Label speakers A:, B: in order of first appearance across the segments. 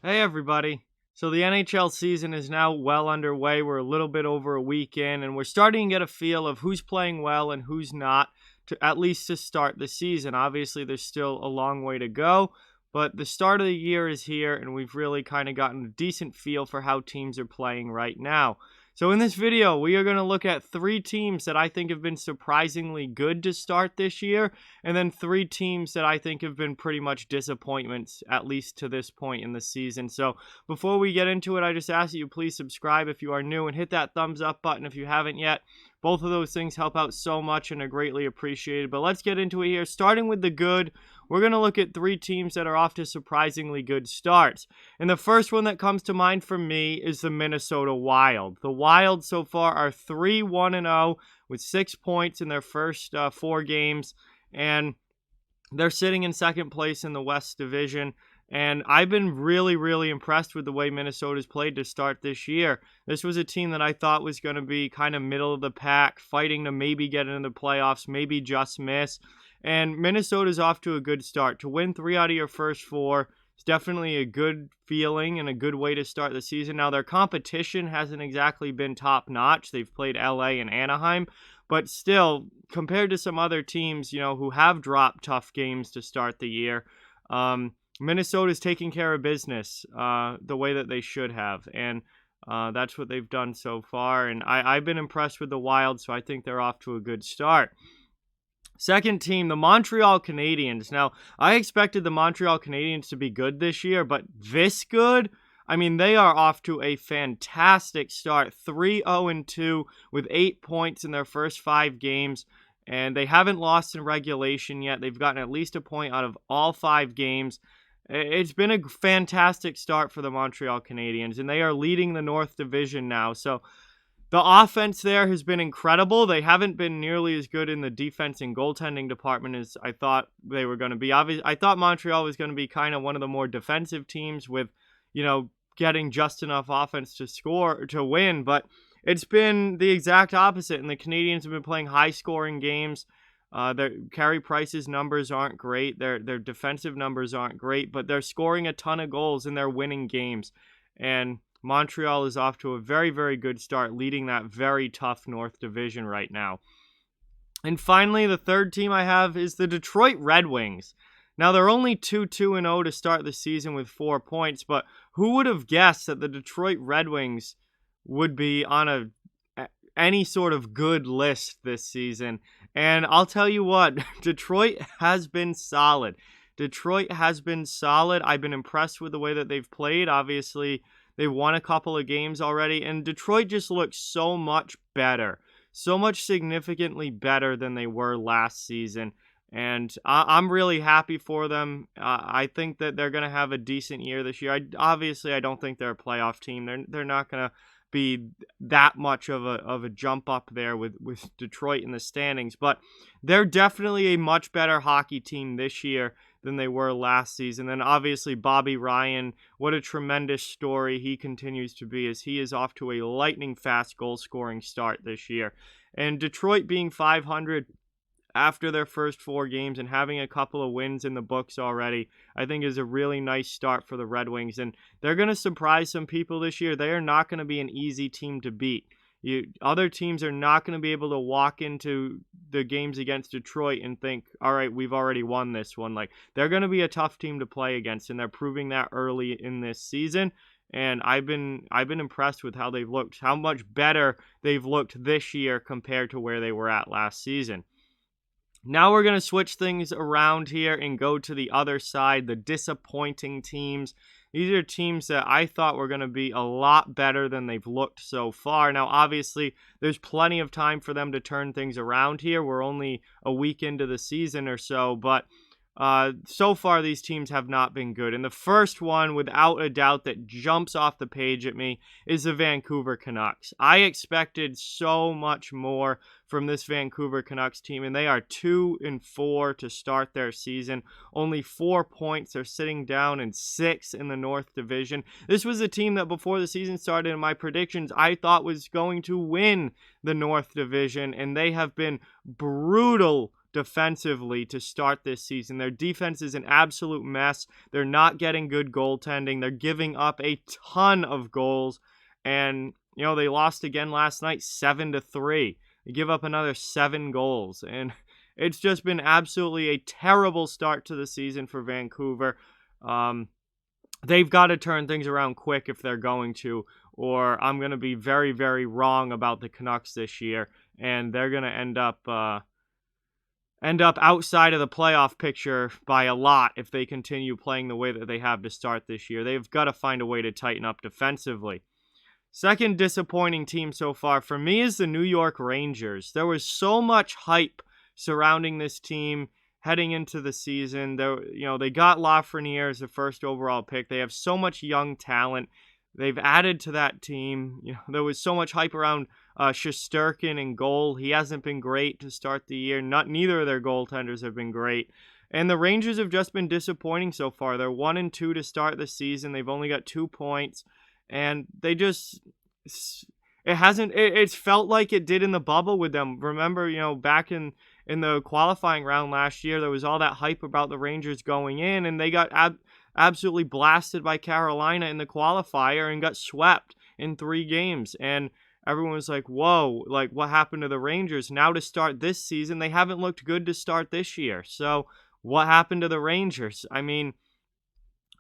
A: Hey everybody. So the NHL season is now well underway. We're a little bit over a week in, and we're starting to get a feel of who's playing well and who's not, to at least to start the season. Obviously, there's still a long way to go, but the start of the year is here, and we've really kind of gotten a decent feel for how teams are playing right now. So in this video, we are going to look at 3 teams that I think have been surprisingly good to start this year, and then 3 teams that I think have been pretty much disappointments, at least to this point in the season. So before we get into it, I just ask that you please subscribe if you are new and hit that thumbs up button if you haven't yet. Both of those things help out so much and are greatly appreciated. But let's get into it here. Starting with the good, we're going to look at 3 teams that are off to surprisingly good starts. And the first one that comes to mind for me is the Minnesota Wild. The Wild so far are 3-1-0 with 6 points in their first 4 games. And they're sitting in second place in the West Division. And I've been really impressed with the way Minnesota's played to start this year. This was a team that I thought was going to be kind of middle of the pack, fighting to maybe get into the playoffs, maybe just miss. And Minnesota's off to a good start. To win 3 out of your first 4 is definitely a good feeling and a good way to start the season. Now, their competition hasn't exactly been top-notch. They've played LA and Anaheim. But still, compared to some other teams, who have dropped tough games to start the year, Minnesota's taking care of business the way that they should have, and that's what they've done so far. And I've been impressed with the Wild, so I think they're off to a good start. Second team, the Montreal Canadiens. Now, I expected the Montreal Canadiens to be good this year, but this good? I mean, they are off to a fantastic start. 3-0-2 with 8 points in their first 5 games. And they haven't lost in regulation yet. They've gotten at least a point out of all 5 games. It's been a fantastic start for the Montreal Canadiens, and they are leading the North Division now. So the offense there has been incredible. They haven't been nearly as good in the defense and goaltending department as I thought they were going to be. I thought Montreal was going to be kind of one of the more defensive teams with, getting just enough offense to score, to win, but it's been the exact opposite, and the Canadiens have been playing high-scoring games. Their Carey Price's numbers aren't great. Their defensive numbers aren't great, but they're scoring a ton of goals and they're winning games. And Montreal is off to a very good start, leading that very tough North Division right now. And finally, the third team I have is the Detroit Red Wings. Now, they're only 2-2-0 to start the season with 4 points, but who would have guessed that the Detroit Red Wings would be on any sort of good list this season? And I'll tell you what, Detroit has been solid. Detroit has been solid. I've been impressed with the way that they've played. Obviously, they've won a couple of games already, and Detroit just looks so much better, so much significantly better than they were last season. And I'm really happy for them. I think that they're going to have a decent year this year. I don't think they're a playoff team. They're not going to be that much of a jump up there with Detroit in the standings, but they're definitely a much better hockey team this year than they were last season. And obviously Bobby Ryan, what a tremendous story he continues to be, as he is off to a lightning fast goal scoring start this year. And Detroit being 500 after their first 4 games and having a couple of wins in the books already, I think is a really nice start for the Red Wings. And they're going to surprise some people this year. They are not going to be an easy team to beat. Other teams are not going to be able to walk into the games against Detroit and think, all right, we've already won this one. Like, they're going to be a tough team to play against, and they're proving that early in this season. And I've been impressed with how they've looked, how much better they've looked this year compared to where they were at last season. Now we're going to switch things around here and go to the other side, the disappointing teams. These are teams that I thought were going to be a lot better than they've looked so far. Now, obviously, there's plenty of time for them to turn things around here. We're only a week into the season or so, but so far these teams have not been good. And the first one, without a doubt, that jumps off the page at me is the Vancouver Canucks. I expected so much more from this Vancouver Canucks team, and they are 2-4 to start their season. Only 4 points. They're sitting down in 6th in the North Division. This was a team that before the season started, in my predictions, I thought was going to win the North Division, and they have been brutal defensively to start this season. Their defense is an absolute mess. They're not getting good goaltending. They're giving up a ton of goals. And, they lost again last night 7-3. They give up another 7 goals. And it's just been absolutely a terrible start to the season for Vancouver. They've got to turn things around quick if they're going to, or I'm going to be very, very wrong about the Canucks this year, and they're going to end up outside of the playoff picture by a lot if they continue playing the way that they have to start this year. They've got to find a way to tighten up defensively. Second disappointing team so far for me is the New York Rangers. There was so much hype surrounding this team heading into the season. They got Lafreniere as the first overall pick. They have so much young talent. They've added to that team. There was so much hype around Shesterkin in goal. He hasn't been great to start the year. Neither of their goaltenders have been great. And the Rangers have just been disappointing so far. They're 1-2 to start the season. They've only got 2 points. And they just... It's felt like it did in the bubble with them. Remember, back in the qualifying round last year, there was all that hype about the Rangers going in, and they got absolutely blasted by Carolina in the qualifier and got swept in 3 games. And everyone was like, whoa, like what happened to the Rangers? Now to start this season, they haven't looked good to start this year. So what happened to the Rangers? I mean,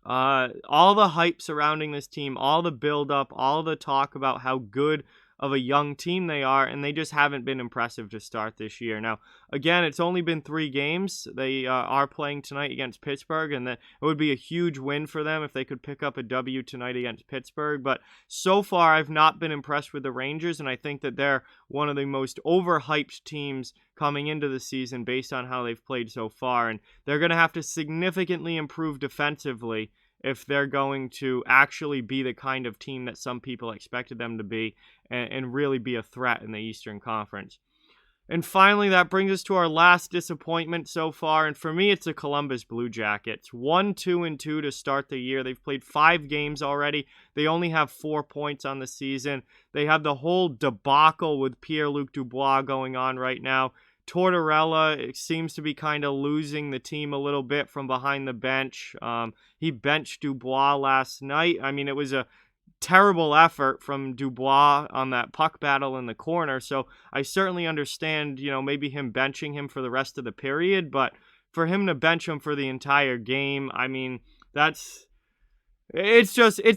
A: all the hype surrounding this team, all the build-up, all the talk about how good of a young team they are, and they just haven't been impressive to start this year. Now, again, it's only been 3 games. They are playing tonight against Pittsburgh, and it would be a huge win for them if they could pick up a W tonight against Pittsburgh. But so far, I've not been impressed with the Rangers, and I think that they're one of the most overhyped teams coming into the season based on how they've played so far. And they're going to have to significantly improve defensively if they're going to actually be the kind of team that some people expected them to be and really be a threat in the Eastern Conference. And finally, that brings us to our last disappointment so far, and for me, it's the Columbus Blue Jackets. 1-2-2 to start the year. They've played 5 games already. They only have 4 points on the season. They have the whole debacle with Pierre-Luc Dubois going on right now. Tortorella seems to be kind of losing the team a little bit from behind the bench. He benched Dubois last night. I mean, it was a terrible effort from Dubois on that puck battle in the corner. So I certainly understand, maybe him benching him for the rest of the period. But for him to bench him for the entire game, I mean, it's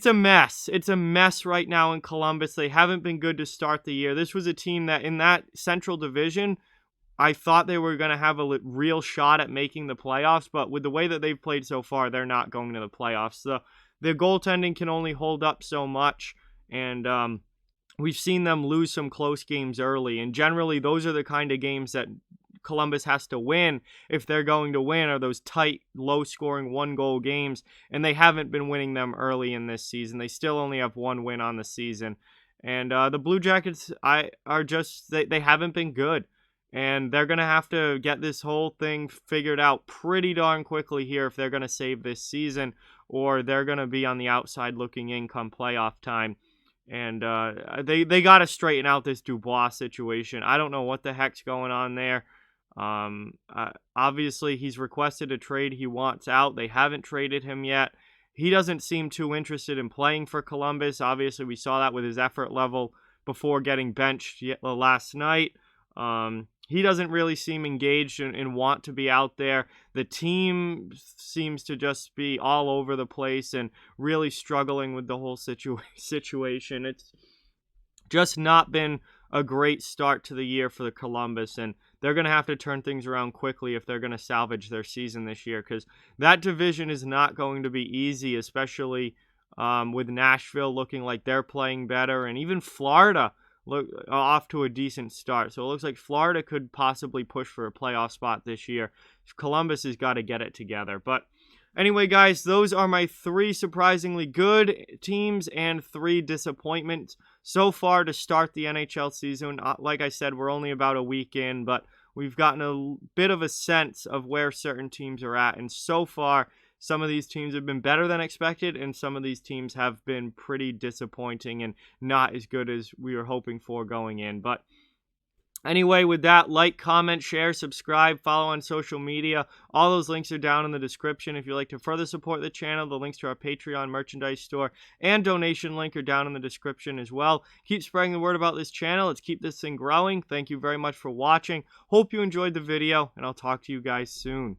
A: a mess. It's a mess right now in Columbus. They haven't been good to start the year. This was a team that in that Central Division, I thought they were going to have a real shot at making the playoffs, but with the way that they've played so far, they're not going to the playoffs. The goaltending can only hold up so much, and we've seen them lose some close games early, and generally those are the kind of games that Columbus has to win if they're going to win, are those tight, low-scoring, 1-goal games, and they haven't been winning them early in this season. They still only have 1 win on the season, and the Blue Jackets they haven't been good. And they're going to have to get this whole thing figured out pretty darn quickly here if they're going to save this season, or they're going to be on the outside looking in come playoff time. And they got to straighten out this Dubois situation. I don't know what the heck's going on there. Obviously, he's requested a trade. He wants out. They haven't traded him yet. He doesn't seem too interested in playing for Columbus. Obviously, we saw that with his effort level before getting benched last night. He doesn't really seem engaged and want to be out there. The team seems to just be all over the place and really struggling with the whole situation. It's just not been a great start to the year for the Columbus, and they're going to have to turn things around quickly if they're going to salvage their season this year, because that division is not going to be easy, especially with Nashville looking like they're playing better, and even Florida look off to a decent start. So it looks like Florida could possibly push for a playoff spot this year. Columbus has got to get it together. But anyway, guys, those are my 3 surprisingly good teams and 3 disappointments so far to start the NHL season. Like I said, we're only about a week in, but we've gotten a bit of a sense of where certain teams are at. And so far, some of these teams have been better than expected, and some of these teams have been pretty disappointing and not as good as we were hoping for going in. But Anyway, with that, like, comment, share, subscribe, follow on social media. All those links are down in the description. If you'd like to further support the channel, the links to our Patreon merchandise store and donation link are down in the description as well. Keep spreading the word about this channel. Let's keep this thing growing. Thank you very much for watching. Hope you enjoyed the video, and I'll talk to you guys soon.